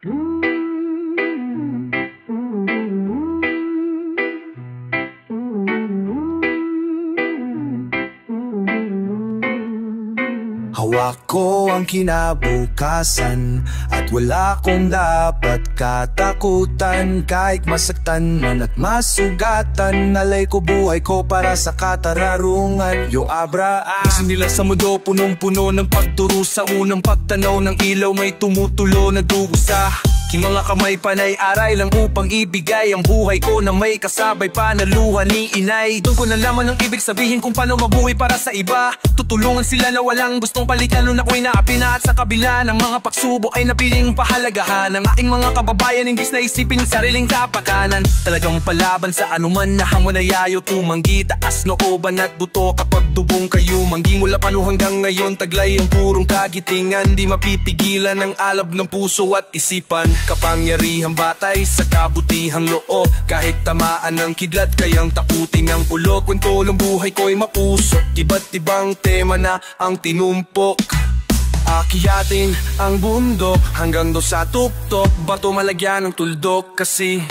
Hawak ko ang kinabukasan at wala kong dapat katakutan. Kahit masaktan man at masugatan, nalay ko buhay ko para sa katararungan. Yo abra Gusto nila sa mundo punong-puno ng pagturo. Sa unang pagtanaw ng ilaw may tumutulo na dugusa. King mga kamay panay aray lang upang ibigay ang buhay ko na may kasabay pa na luha ni inay. Doon ko nalaman ang ibig sabihin kung paano mabuhay para sa iba. Tutulungan sila na walang gustong palitan nung ako'y naapi na. At sa kabila ng mga pagsubok ay napiling pahalagahan ng aking mga kababayan. Imbis na isipin ang sariling kapakanan, talagang palaban sa anuman na hamon ay ayaw tumanggi. Taas nooban at buto kapag dubong kayo manggi. Mula pano hanggang ngayon taglay ang purong kagitingan. Di mapipigilan ang alab ng puso at isipan. Kapangyarihang batay sa kabutihang loob. Kahit tamaan ng kidlat kayang takutin ang ulo. Kwento ng buhay ko'y mapuso. Iba't ibang tema na ang tinumpok. Akyatin ang bundok hanggang do sa tuktok. Bato malagyan ng tuldok kasi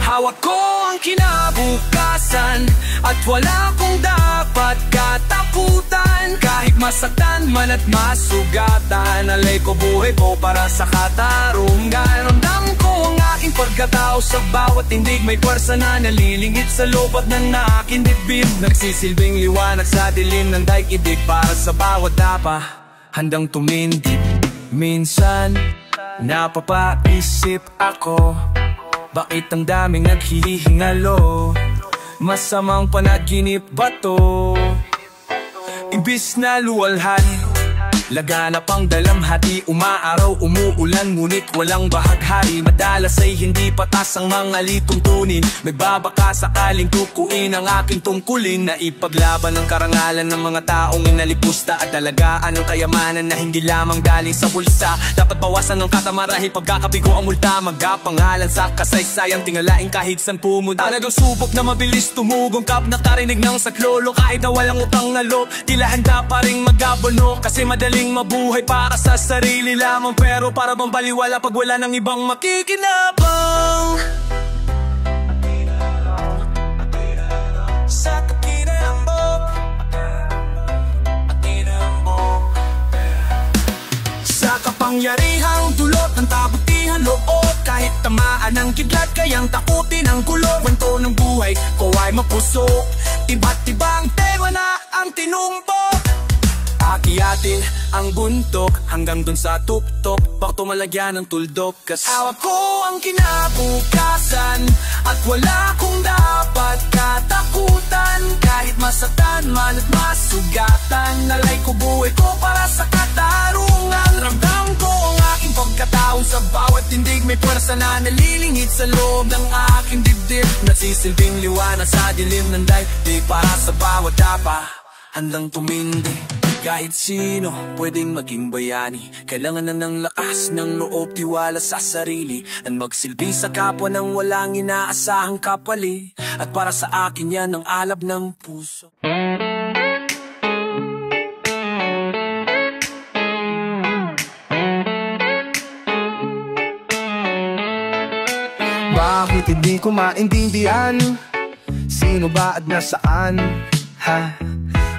hawak ko ang kinabukasan at wala kong dapat katakutan. Kahit masaktan man at masugatan, alay ko buhay ko para sa katarungan. Ramdam ko ang aking pagkatao sa bawat tindig. May pwersa na nalilingit sa loob ng aking dibdib. Nagsisilbing liwanag sa dilim ng daigdig para sa bawat dapa handang tumindip. Minsan napapaisip ako, bakit ang daming naghihingalo? Masamang panaginip ba to? Ibis na luwalhan, laganap ang dalamhati. Umaaraw, umuulan, ngunit walang bahaghari. Madalas ay hindi patas ang mga lituntunin. Nagbabaka sakaling tukuin ang aking tungkulin. Na ipaglaban ang karangalan ng mga taong inalipusta at dalagaan ang kayamanan na hindi lamang galing sa bulsa. Dapat bawasan ng katamarahi, pagkakabigo ang multa. Magkapangalan sa kasaysayan, tingalain kahit san pumunta. Talagang subok na mabilis tumugong kap, nakarinig ng saklolo. Kahit na walang utang na loob, tila handa pa rin magabono. Kasi madaling mabuhay para sa sarili lamang, pero para bang baliwala pag wala ng ibang makikinabang. Sa kakinabang, sa kapangyarihang dulot ng kabutihan loob. Kahit tamaan ng kidlat kayang takutin ang gulo. Kwento ng buhay ko ay mapusok. Iba't ibang tema na ang tinumpok. Akyatin ang buntok hanggang dun sa tuktok. Bakto malagyan ng tuldok kasi hawak ko ang kinabukasan at wala kong dapat katakutan. Kahit masaktan man at masugatan, nalay ko buhay ko para sa katarungan. Ramdam ko ang aking pagkatao sa bawat tindig. May pwersa na nalilingit sa loob ng aking dibdib. Nagsisilbing liwanag sa dilim ng daigdig para sa bawat dapa handang tumindi. Kahit sino pwedeng maging bayani, kailangan na ng lakas ng loob, tiwala sa sarili, at magsilbi sa kapwa nang walang inaasahang kapali. At para sa akin yan ang alab ng puso. Bakit hindi ko maintindihan? Sino ba at nasaan? Ha?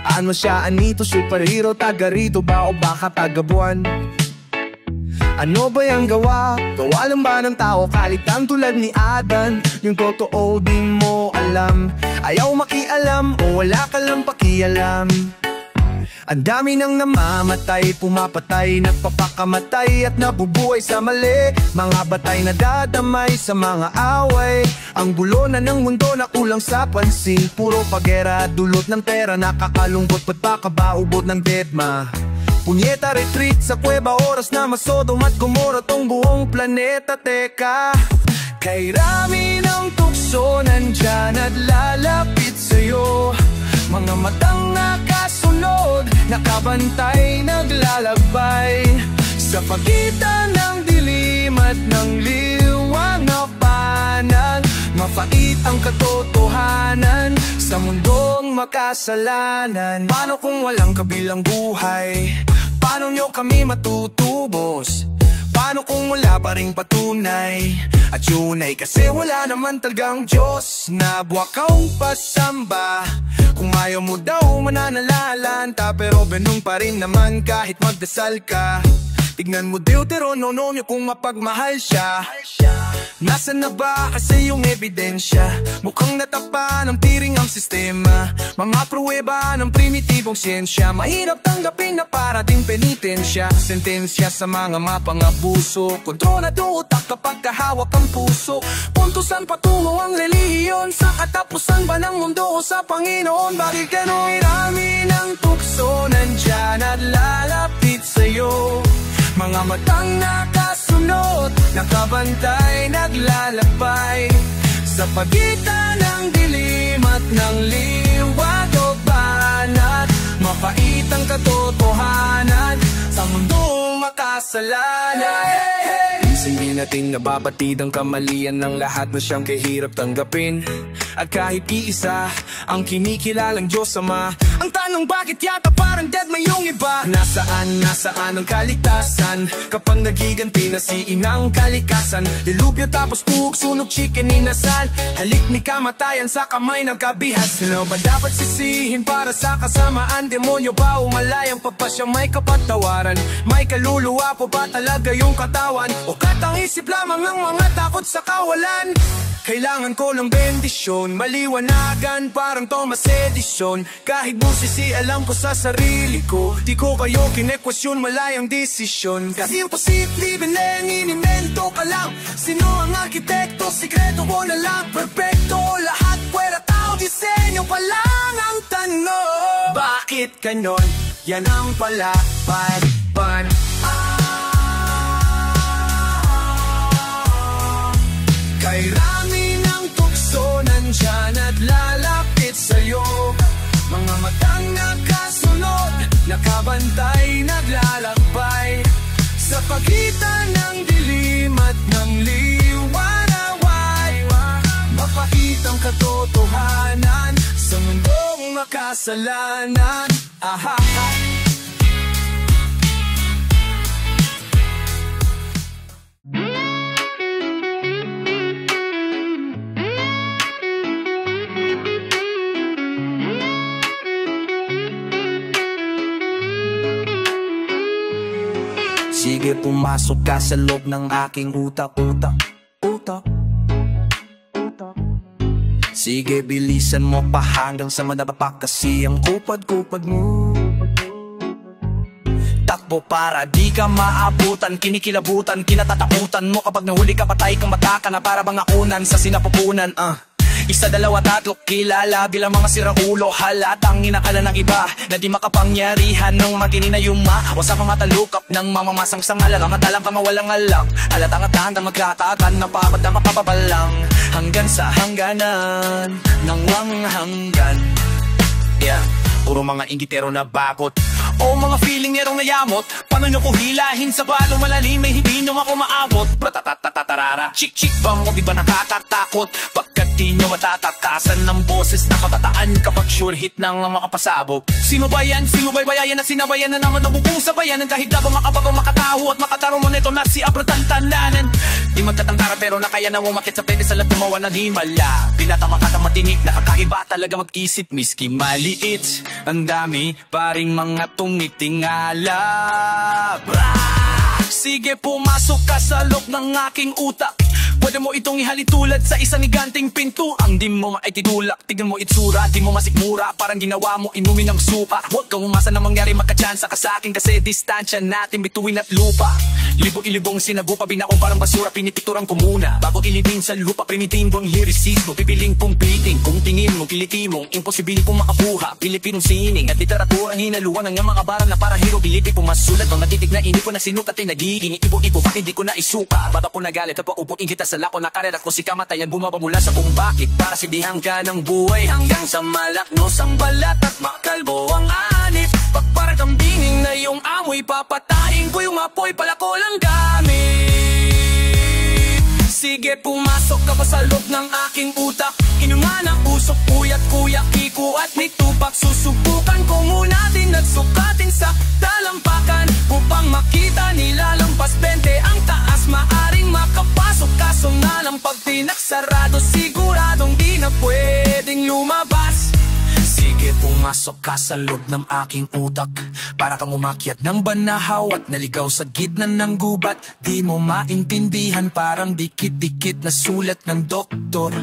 Ano siya, anito, superhero, taga rito ba o baka taga buwan? Ano ba yung gawa? Gawa lang ba ng tao kalitang tulad ni Adan? Yung totoo di mo alam, ayaw makialam o wala ka lang pakialam. Ang dami nang namamatay, pumapatay, nagpapakamatay at nabubuhay sa mali. Mga batay na dadamay sa mga away. Ang gulo na ng mundo na kulang sa pansin. Puro pagera, dulot ng pera, nakakalungkot. Ba't pa ka ba ubod ng deadma? Punyeta retreat sa kuweba, oras na masodom at gomora tong buong planeta. Teka, kay rami ng tukso nandyan at lalapit sa'yo. Mga matang nakasunod, nakabantay, naglalakbay sa pagitan ng dilim dilim at ng liwanag, mapait ang katotohanan sa mundong makasalanan. Paano kung walang kabilang buhay? Paano nyo kami matutubos? Paano kung wala pa ring patunay? At yun ay kasi wala naman talagang Diyos na buwakaw pasamba. Kung ayaw mo daw mananalalanta, pero ganun pa rin naman kahit magdasal ka. Tignan mo Deuteronomio kung mapagmahal siya. Nasaan na ba kasi yung ebidensya? Mukhang natapa ng tiring ang sistema. Mga pruweba ng primitibong siyensya. Mahirap tanggapin na parating penitensya. Sentensya sa mga mapangabuso. Kontrol at utak kapag kahawak ang puso. Puntusan patungo ang relihiyon. Sa katapusan ba ng mundo o sa Panginoon? Bakit ganun? Marami ng tukso nandyan at lalapit sa'yo. Mga matang nakasunod, nakabantay, naglalakbay sa pagitan ng dilim at ng liwanag, banat, mapait ang katotohanan sa mundong makasalanan. Isipin natin nababatid ang kamalian ng lahat na siyang kahirap tanggapin. At kahit iisa ang kinikilalang Diyos Ama. Ang tanong bakit yata parang dead may yung iba? Nasaan ang kaligtasan kapag nagiganti na si inang kalikasan? Dilubyo tapos tuhog, sunog, chicken, inasal. Halik ni kamatayan sa kamay ng kabihas. Sino ba dapat sisihin para sa kasamaan? Demonyo ba o malayang papasya may kapatawaran? May kaluluwa po ba talaga yung katawan? O katang isip lamang ang mga takot sa kawalan? Kailangan ko lang bendisyon, maliwanagan parang Thomas Edison. Kahit busisi alam ko sa sarili ko, di ko kayo kinekwestiyon, malayang desisyon. Kasi imposible bineng inimento ka lang. Sino ang arkitekto, sikreto ko na lang. Perfecto lahat, pwera tao, disenyo pa lang ang tanong. Bakit ganon? Yan ang palapadpan. Kay rami ng tukso nandyan at lalapit sa'yo. Mga matang nakasunod, nakabantay, naglalakbay sa pagitan ng dilim at ng liwanag, mapait ang katotohanan sa mundong makasalanan. Sige, pumasok ka sa loob ng aking utak. Sige, bilisan mo pa hanggang sa madapapak kasi ang kupad-kupad mo. Takbo para di ka maabutan, kinikilabutan, kinatatakutan mo. Kapag nahuli ka, patay kang mata ka na para bang akunan sa sinapupunan. Isa, dalawa, tatlo, kilala bilang mga siraulo. Halatang inakala ng iba na di makapangyarihan ng matini na yuma. Wasa pang matalukap ng mamamasang sangalang. Madalang ka mawalang alak, halatang at handang magkatakan ng papad na mapapabalang hanggang sa hangganan ng hanggan. Yeah, puro mga inggitero na bakot o mga feeling niyarong nayamot. Paano nyo ko hilahin sa balong malalim ay hindi nyo ako maabot? Batatatarara, chik-chik bang o di ba nakakatakot? Pagkat di nyo matatakasan ng boses na katataan kapag sure hit nang makapasabog. Sino ba yan? Sino ba'y bayayan na sinabayan na naman nabubong sa bayanan? Kahit dabang makabagang makataho at makataro mo nito na si abratantandanan. Di magtatantara pero na kaya na umakit sa pwede sa lahat gumawa ng himala. Pinatama ka na matinik, nakakaiba talaga mag-isip. Miski maliit, ang dami pa ring mga tumitingala. Sige, pumasok ka sa loob ng aking utak. Pwede mo itong ihalintulad sa isang higanting pinto. Ang di mo ay titulak, tignan mo itsura, di mo masikmura. Parang ginawa mo inumin ng supa. Huwag kang umasa na mangyari magkachansa ka sa akin. Kasi distansya natin bituin at lupa. Libo-ilibong sinagupa, binaong parang basura, pinipikturang ko muna bago ilibing sa lupa. Primitimbong lirisismo, pipiling pong biting. Kung tingin mo, kiliti mong imposible pong makakuha. Pilipinong sining at literatura ang hinaluan ng mga baral na parang hero. Pilipin pong masulat, mga titig na inip ko na sinukat ay nagiging ibo-ibo. Bakit di ko na isuka? Bata ko nagalit at paupot kita sa lako na karera ko si kamatayan. Bumaba mula sa kung bakit para sidihan ka ng buhay hanggang sa malaknos ang balat at makalbo ang anit. Pagparatambingin na yung amoy, papatayin ko yung apoy, pala ko lang gamit. ako sa loob ng aking utak. Inuman ang usok, puyat, kuya, Kiko at ni Tupac. Susubukan ko muna din at sukatin sa dalampakan upang makita nila lampas 20 ang taas. Maaring makapasok kaso nga lang pag pinagsarado, siguradong di na pwedeng lumabas. Sige, pumasok ka sa loob ng aking utak, para kang umakyat ng banahaw at naligaw sa gitna ng gubat. Di mo maintindihan, parang dikit-dikit na sulat ng doktor.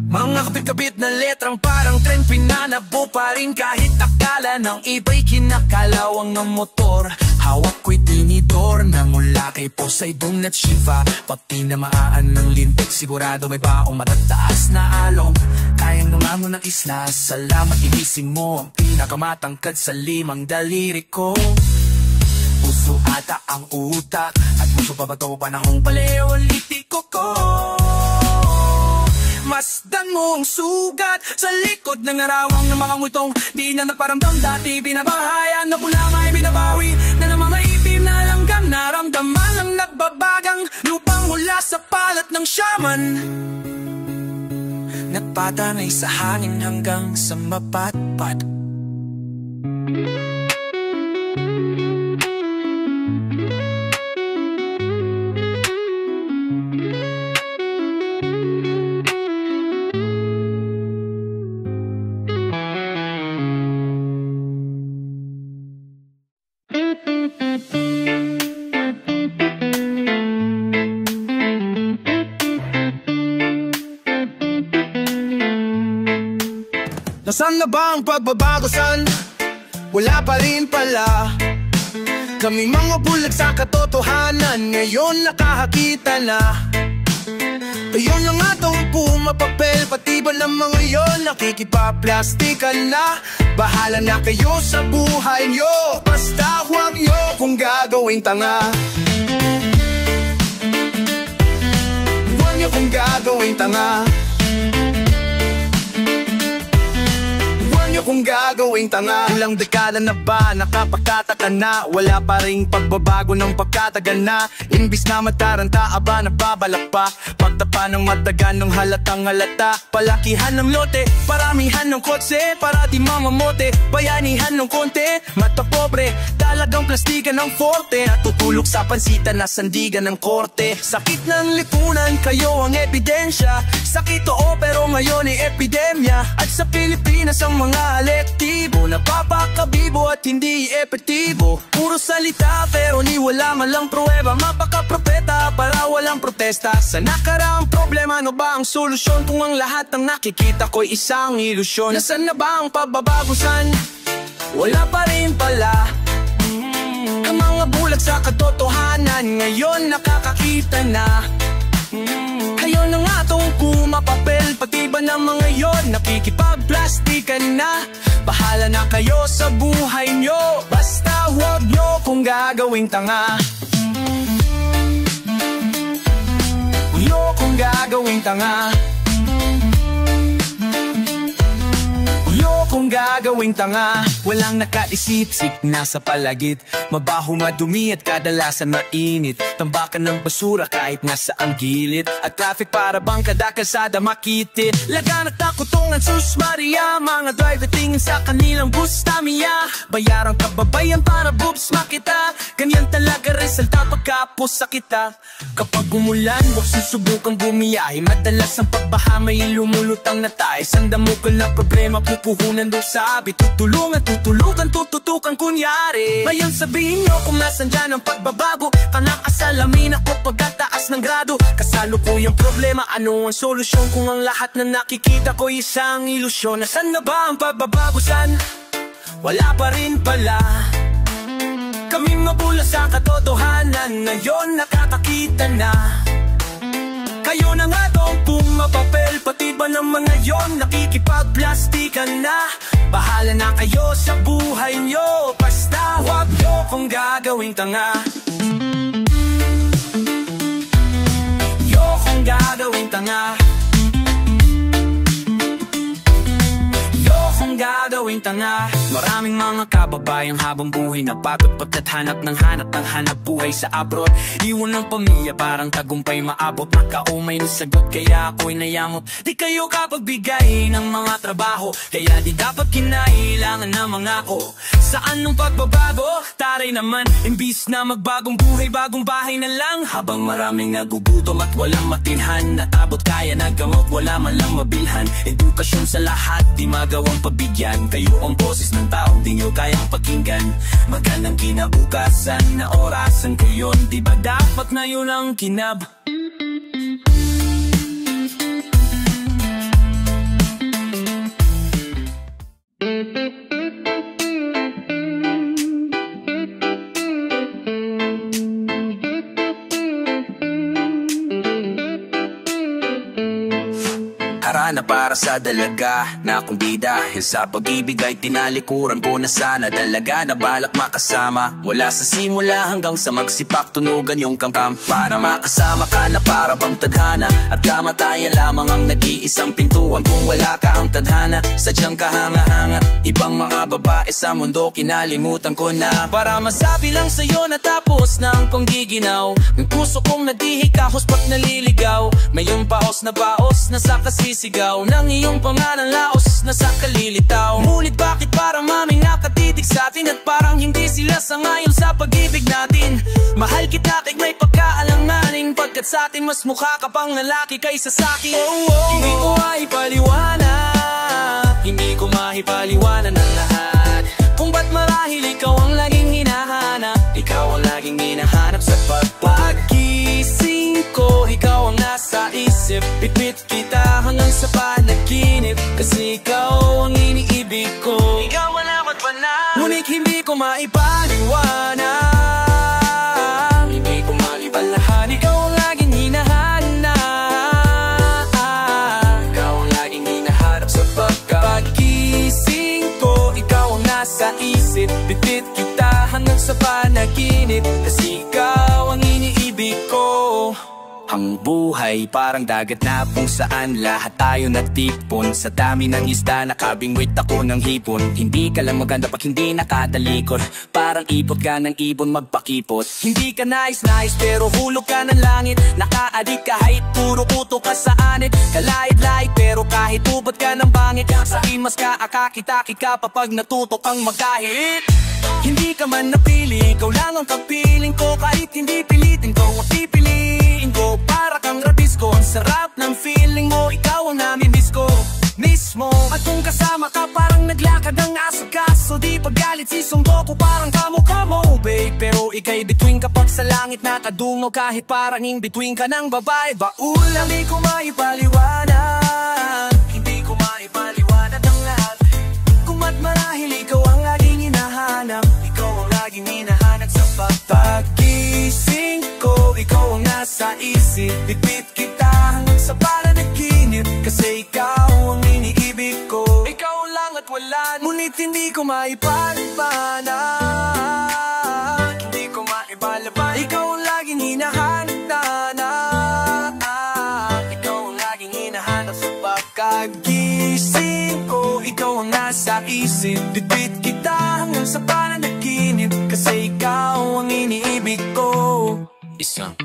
Mga kapit-kapit na letrang parang tren, pinanabo pa rin kahit akala ng iba'y kinakalawang ng motor. Hawak ko'y tinidor na mula kay Poseidon at Shiva. Pag tinamaan ng lintik, sigurado may baong matataas na along kayang numangon ng isla. Salamat, inising mo ang pinakamatangkad sa limang daliri ko. Puso ata ang utak, at puso pa ba ito panahong paleolitiko ko? Masdan mo ang sugat sa likod ng arawang ng mga ngutong di na nagparamdam dati. Binabahayan na pula may binabawi na namamaitim na langgam. Naramdaman ang nagbabagang lupang mula sa palat ng shaman. Nagpatanay sa hangin hanggang sa mapatpat. Nasaan na ba ang pagbabago, san? Wala pa rin pala. Kami mga bulag sa katotohanan, ngayon nakakakita na. Kayo na nga tong pumapapel, pati ba ng mga yon nakikipaplastikan na. Bahala na kayo sa buhay nyo, basta huwag nyo kung gagawing tanga. Huwag nyo kung gagawing tanga. Kung gagawing tanga. Ilang dekada na ba nakapagtataka na wala pa ring pagbabago ng pagkatagal na. Imbis na mataranta, aba nababalak pa. Pagtapa ng matagan ng halatang halata. Palakihan ng lote, paramihan ng kotse, para di mamamote. Bayanihan ng konti, mata pobre, talagang plastikan ng forte. At tutulog sa pansitan na sandigan ng korte. Sakit ng lipunan, kayo ang ebidensya. Sakit oo pero ngayon ay epidemya. At sa Pilipinas ang mga alektibo napapakabibo at hindi epektibo. Puro salita pero ni wala man lang pruweba. Mapakapropeta para walang protesta. Sa nakaraang problema, ano ba ang solusyon? Kung ang lahat ng nakikita ko'y isang ilusyon. Nasaan na ba ang pagbabago, san? Wala pa rin pala. Ang mga bulag sa katotohanan, ngayon nakakakita na. Kayo na nga tong pumapapel, pati ba ng mga yon nakikipagplastikan na. Bahala na kayo sa buhay nyo, basta huwag nyo kung gagawing tanga. Huwag nyo kung gagawing tanga. Kung gagawing tanga, walang nakaisip-sip, nasa palagid. Mabaho, madumi at kadalasan mainit. Tambakan ng basura kahit nasa ang gilid. At traffic para bang kada kalsada makitit. Lagan at nakutungan, sus Maria. Mga driver tingin sa kanilang bus Tamiya. Bayarang kababayan para boobs makita. Ganyan talaga resulta pagkapos sa kita. Kapag umulan, huwag susubukang bumiyahe. Madalas ang pagbaha may lumulutang na tayo. Sandamugal na problema, pupuhunan doon sabi. Tutulungan, tututukan kunyari. Ngayon sabihin nyo kung nasan dyan ang pagbabago. Kanang asalamin ako pagkataas ng grado. Kasalukuyang problema, ano ang solusyon? Kung ang lahat na nakikita ko isang ilusyon. Nasaan na ba ang pagbabago, san? Wala pa rin pala. Kami mabula sa katotohanan, ngayon nakakakita na. Kayo na nga tong pumapapel, pati ba ng mga yon nakikipagplastikan na. Bahala na kayo sa buhay nyo, basta huwag nyo kung gagawing tanga. Yo kung gagawing tanga. Yo kung gagawing tanga. Maraming mga kababayang habang buhay na pagod at hanap ng hanap buhay sa abroad. Iwan ng pamilya parang tagumpay maabot. Nakaumay na sagot kaya ako'y nayamot. Di kayo kapagbigay ng mga trabaho, kaya di dapat kinailangan na mangako. Saan nung pagbabago? Taray naman, imbis na magbagong buhay, bagong bahay na lang. Habang maraming nagugutom at walang matinhan, natabot kaya nagamot, wala man lang mabilhan. Edukasyon sa lahat, di magawang pabigyan. Kayo ang boses ng taong di nyo kayang pakinggan. Magandang kinabukasan na orasan ko yun, di ba dapat na yun ang kinab? Harana para sa dalaga na akong bida. Yung sa pag-ibig ay tinalikuran ko na sana. Dalaga na balak makasama, wala sa simula hanggang sa magsipak tunugan yung kamkam. Para makasama ka na para bang tadhana, at kamatayan lamang ang nag-iisang pintuan. Kung wala ka ang tadhana, sadyang kahanga-hanga. Ibang mga babae sa mundo kinalimutan ko na. Para masabi lang sa'yo na tapos na ang panggiginaw. Ng puso kong nadihikahos pat naliligaw. Mayong paos na sa kasisigaw ng iyong pangalan laos na sa kalilitaw. Ngunit bakit parang maming nakatitig sa atin, at parang hindi sila sangayon sa pag-ibig natin. Mahal kita kahit may pagkaalanganin, pagkat sa atin mas mukha ka pang lalaki kaysa sa'kin. Hindi ko maipaliwanag, hindi ko maipaliwanag ng lahat kung ba't marahil ikaw ang laging hinahanap. Ikaw ang laging hinahanap sa pagpagising ko. Ikaw ang nasa isip, bitbit kita hanggang sa panaginip. Kasi ikaw ang iniibig ko. Ikaw ang dapat pa na, ngunit hindi ko maipaliwanag. Hindi ko malipalahan, ikaw ang laging hinahanap. Ikaw ang laging hinahanap sa pagpagising ko. Ikaw ang nasa isip, bitbit kita hanggang sa panaginip. Kasi ikaw ang iniibig ko. Ang buhay parang dagat na kung saan lahat tayo natipon. Sa dami ng isda nakabingwit ako ng hipon. Hindi ka lang maganda pag hindi nakatalikod. Parang ipot ka ng ibon magpakipot. Hindi ka nice pero hulog ka ng langit. Nakaadik kahit puro puto ka sa anit. Kalait-lait pero kahit ubod ka ng bangit. Sa imas ka akakitaki ka pa pag natutok ang magkahit. Hindi ka man napili, ikaw lang ang kapiling ko. Kahit hindi pilitin ko, ang pipiliin ko. Para kang rabisco, ang sarap ng feeling mo. Ikaw ang namimiss ko mismo. At kung kasama ka parang naglakad ng aso-kaso. Di paggalit si Songgoku parang kamukha mo, babe. Pero ika'y bituin kapag sa langit nakadungo. Kahit parang in between ka ng babae baul. Hindi ko maipaliwanag, hindi ko maipaliwanag ang lahat kung ba't marahil ikaw ang laging hinahanap. Ikaw ang laging hinahanap sa pagpagising ko. Ikaw ang nasa isip, bitbit kita hanggang sa panaginip. Kasi ikaw ang iniibig ko. Ikaw lang at wala, ngunit hindi ko maipaliwanag. Hindi ko maipalaban, ikaw ang laging hinahanap. Ikaw ang laging hinahanap sa pagkagising ko. Ikaw ang nasa isip, bitbit kita hanggang sa panaginip. Kasi ikaw ang iniibig ko. Isang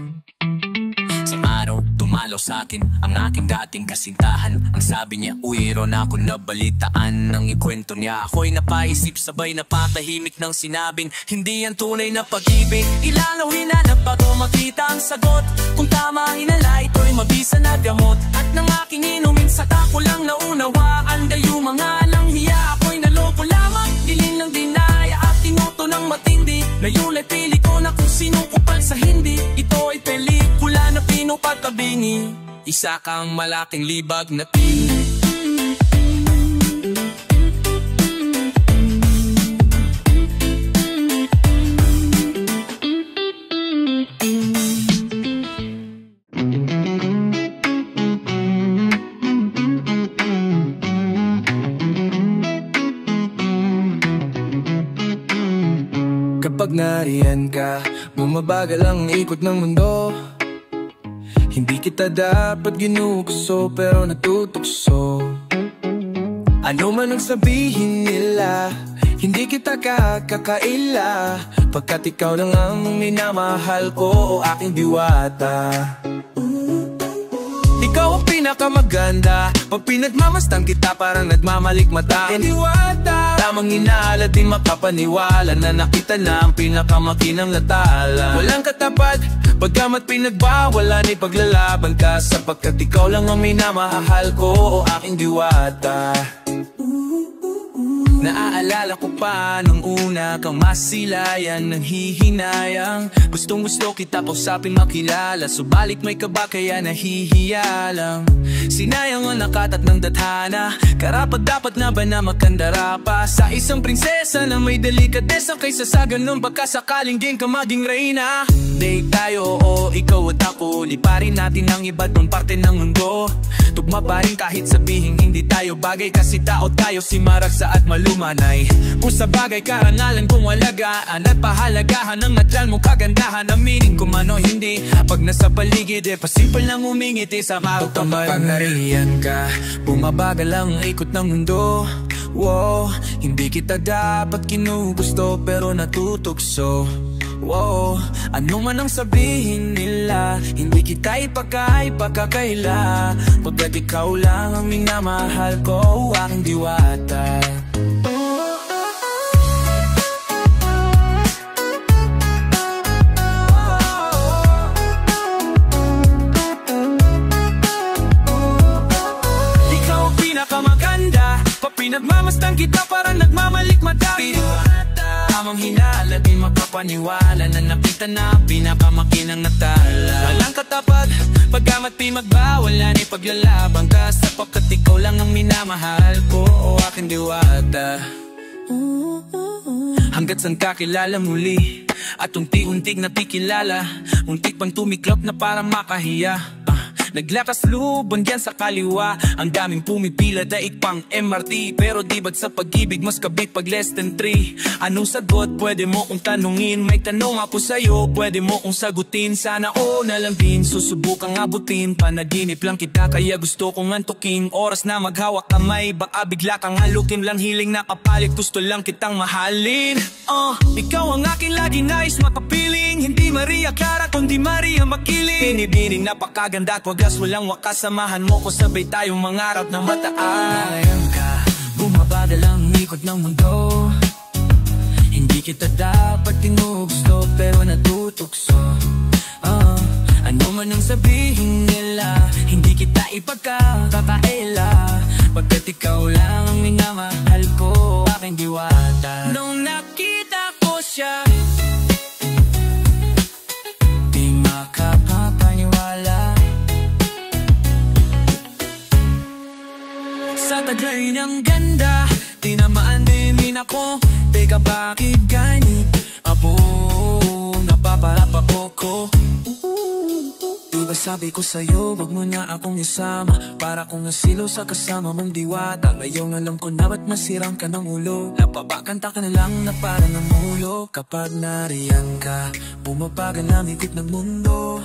araw dumalaw sa akin ang aking dating kasintahan. Ang sabi niya, uwiro na ako nabalitaan. Nang ikwento niya, ako'y napaisip, sabay napatahimik nang sinabing hindi yan tunay na pag-ibig. Ilalaw hinanap bago makita ang sagot. Kung tama hinala, ito'y mabisa na gamot. At nang aking inumin sa tako lang naunawaan. Gayo mga lang hiya, ako'y naloko lamang. Dilim ng dinaya at tinuto ng matindi. Layulay pili ko na kung sino kupal sa hindi. Ito ay pelikula na pinupagkabingi. Isa kang malaking libag na pili. Kapag nariyan ka, bumabagal ang ikot ng mundo. Hindi kita dapat ginugusto pero natutukso. Ano man ang sabihin nila, hindi kita kakakaila, pagkat ikaw lang ang minamahal ko o aking diwata. Ikaw ang pinakamaganda, pag pinagmamastan kita parang nagmamalikmata. Diwata, tamang inaala di makapaniwala na nakita na ang pinakamakinang latala. Walang katapat, pagkamat pinagbawalan ay paglalaban ka, sapagkat ikaw lang ang minamahal ko o aking diwata. Naaalala ko pa nung una kang masilayan, nanghihinayang. Gustong gusto kita kausapin makilala, subalit may kaba kaya nahihiya lang. Sinayang ang nakatat ng dathana, karapat dapat na ba na magkandara pa sa isang prinsesa na may delikadesa, kaysa sa ganun baka sakaling din ka maging reyna. Date tayo o ikaw at ako, liparin natin ang iba't ibang parte ng mundo. Tugma pa rin kahit sabihin hindi tayo bagay, kasi tao tayo si Maragsa at Malumanay. Kung sa bagay karangalan kong walagaan at pahalagahan ng natural mong kagandahan, aminin ko man o hindi, pag nasa paligid pasimple lang umingiti sa maraw. Kapag nariyan ka, bumabagal ang ikot ng mundo. Wow, hindi kita dapat kinugusto pero natutokso. Wow, ano man ang sabihin nila, hindi kita ipagkakaila, pagkat ikaw lang ang minamahal ko, aking diwata. Ikaw ang pinakamaganda, pag pinagmamastan kita parang nagmamalikmata. Tamang hinala, di makapaniwala na nakita na pinakamakinang natala. Walang katapat, pagkamat pinagbawalan ay paglalabang ka, sapagkat ikaw lang ang minamahal ko o aking diwata. Hanggat saan kakilala muli at unti-unting natikilala, untik pang tumiklop na para makahiya. Naglakas luban dyan sa kaliwa, ang daming pumipila daig pang MRT, pero di ba't sa pag-ibig mas kabit pag less than 3? Anong sagot? Pwede mo kong tanungin. May tanong ako sa'yo, pwede mo kong sagutin. Sana o na lang din, susubukang abutin. Panaginip lang kita kaya gusto kong antukin. Oras na maghawak kamay, baka bigla kang halukin. Lang hiling na kapalit, gusto lang kitang mahalin. Ikaw ang aking lagi nais makapiling, hindi Maria Clara kundi Maria Makiling. Binibining napakaganda at wagas walang wakas, samahan mo ko sabay tayong mangarap na mataas. Ngayon ka, bumabagal ang ikot ng mundo, hindi kita dapat tinugusto pero natutokso. Ano man ang sabihin nila, hindi kita ipagkakaila, pagkat ikaw lang ang minamahal ko, aking diwata. Nung nakita ko siya, di makapapaniwala. Sa taglay ng ganda, tinamaan din ako. Teka bakit ganit? Apo, napaparap ako ko. Diba sabi ko sa'yo, wag mo na akong isama, para kung nasilo sa kasama mong diwata. Ngayong alam ko na ba't masirang ka ng ulo, napapakanta ka na lang na para namulo. Kapag nariyan ka, bumabagal ang ikot ng mundo.